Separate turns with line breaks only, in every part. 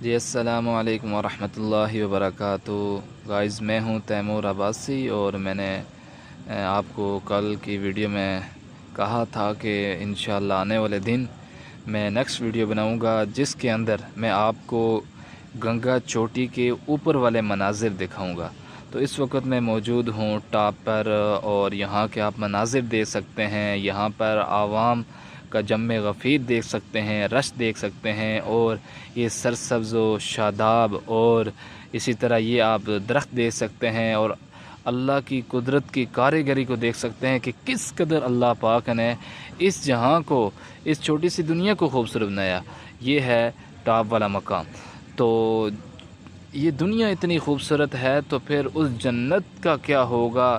جی السلام علیکم ورحمۃ اللہ وبرکاتہ۔ گائز میں ہوں تیمور عباسی، اور میں نے آپ کو کل کی ویڈیو میں کہا تھا کہ انشاءاللہ آنے والے دن میں نیکسٹ ویڈیو بناؤں گا جس کے اندر میں آپ کو گنگا چوٹی کے اوپر والے مناظر دکھاؤں گا۔ تو اس وقت میں موجود ہوں ٹاپ پر، اور یہاں کے آپ مناظر دیکھ سکتے ہیں۔ یہاں پر عوام کا جم غفیر دیکھ سکتے ہیں، رش دیکھ سکتے ہیں، اور یہ سرسبز و شاداب، اور اسی طرح یہ آپ درخت دیکھ سکتے ہیں، اور اللہ کی قدرت کی کاریگری کو دیکھ سکتے ہیں کہ کس قدر اللہ پاک نے اس جہاں کو، اس چھوٹی سی دنیا کو خوبصورت بنایا۔ یہ ہے ٹاپ والا مقام۔ تو یہ دنیا اتنی خوبصورت ہے تو پھر اس جنت کا کیا ہوگا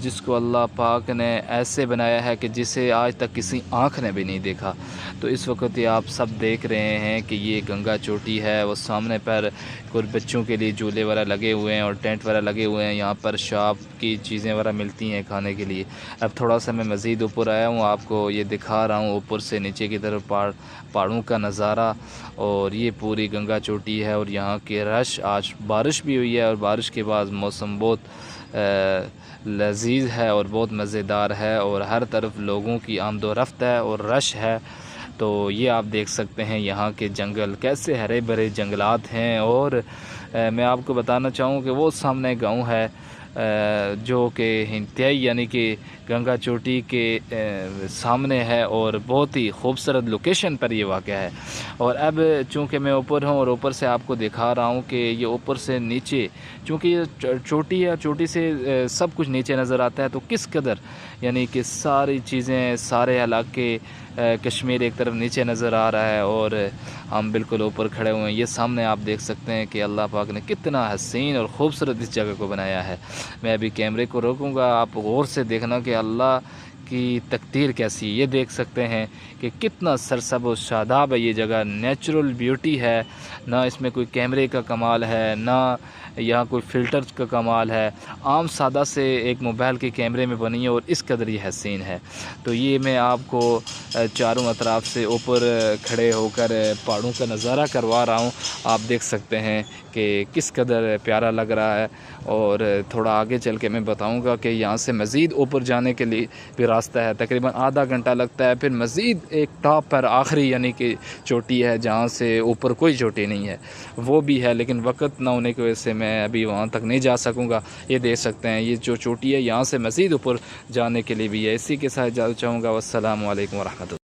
جس کو اللہ پاک نے ایسے بنایا ہے کہ جسے آج تک کسی آنکھ نے بھی نہیں دیکھا۔ تو اس وقت یہ آپ سب دیکھ رہے ہیں کہ یہ گنگا چوٹی ہے، وہ سامنے پر کچھ بچوں کے لیے جھولے وغیرہ لگے ہوئے ہیں اور ٹینٹ وغیرہ لگے ہوئے ہیں۔ یہاں پر شاپ کی چیزیں وغیرہ ملتی ہیں کھانے کے لیے۔ اب تھوڑا سا میں مزید اوپر آیا ہوں، آپ کو یہ دکھا رہا ہوں اوپر سے نیچے کی طرف پہاڑوں کا نظارہ، اور یہ پوری گنگا چوٹی ہے۔ اور یہاں کے رش، آج بارش بھی ہوئی ہے، اور بارش کے بعد موسم بہت لذیذ ہے اور بہت مزیدار ہے، اور ہر طرف لوگوں کی آمد و رفت ہے اور رش ہے۔ تو یہ آپ دیکھ سکتے ہیں یہاں کے جنگل کیسے ہرے بھرے جنگلات ہیں۔ اور میں آپ کو بتانا چاہوں کہ وہ سامنے گاؤں ہے جو کہ انتہائی یعنی کہ گنگا چوٹی کے سامنے ہے، اور بہت ہی خوبصورت لوکیشن پر یہ واقع ہے۔ اور اب چونکہ میں اوپر ہوں اور اوپر سے آپ کو دکھا رہا ہوں کہ یہ اوپر سے نیچے، چونکہ یہ چوٹی ہے، چوٹی سے سب کچھ نیچے نظر آتا ہے، تو کس قدر یعنی کہ ساری چیزیں، سارے علاقے، کشمیر ایک طرف نیچے نظر آ رہا ہے، اور ہم بالکل اوپر کھڑے ہوئے ہیں۔ یہ سامنے آپ دیکھ سکتے ہیں کہ اللہ پاک نے کتنا حسین اور خوبصورت اس جگہ کو بنایا ہے۔ میں ابھی کیمرے کو روکوں گا، آپ غور سے دیکھنا کہ اللہ کی تقدیر کیسی ہے۔ یہ دیکھ سکتے ہیں کہ کتنا سرسب و شاداب ہے یہ جگہ، نیچرل بیوٹی ہے، نہ اس میں کوئی کیمرے کا کمال ہے، نہ یہاں کوئی فلٹر کا کمال ہے، عام سادہ سے ایک موبائل کے کیمرے میں بنی ہے، اور اس قدر یہ حسین ہے۔ تو یہ میں آپ کو چاروں اطراف سے اوپر کھڑے ہو کر پہاڑوں کا نظارہ کروا رہا ہوں۔ آپ دیکھ سکتے ہیں کہ کس قدر پیارا لگ رہا ہے، اور تھوڑا آگے چل کے میں بتاؤں گا کہ یہاں سے مزید اوپر جانے کے لیے بھی راستہ ہے، تقریباً آدھا گھنٹہ لگتا ہے، پھر مزید ایک ٹاپ پر آخری یعنی کہ چوٹی ہے جہاں سے اوپر کوئی چوٹی نہیں ہے، وہ بھی ہے، لیکن وقت نہ ہونے کی وجہ سے میں ابھی وہاں تک نہیں جا سکوں گا۔ یہ دیکھ سکتے ہیں یہ جو چوٹی ہے، یہاں سے مزید اوپر جانے کے لیے بھی ہے۔ اسی کے ساتھ اجازت چاہوں گا، والسلام علیکم ورحمۃ اللہ۔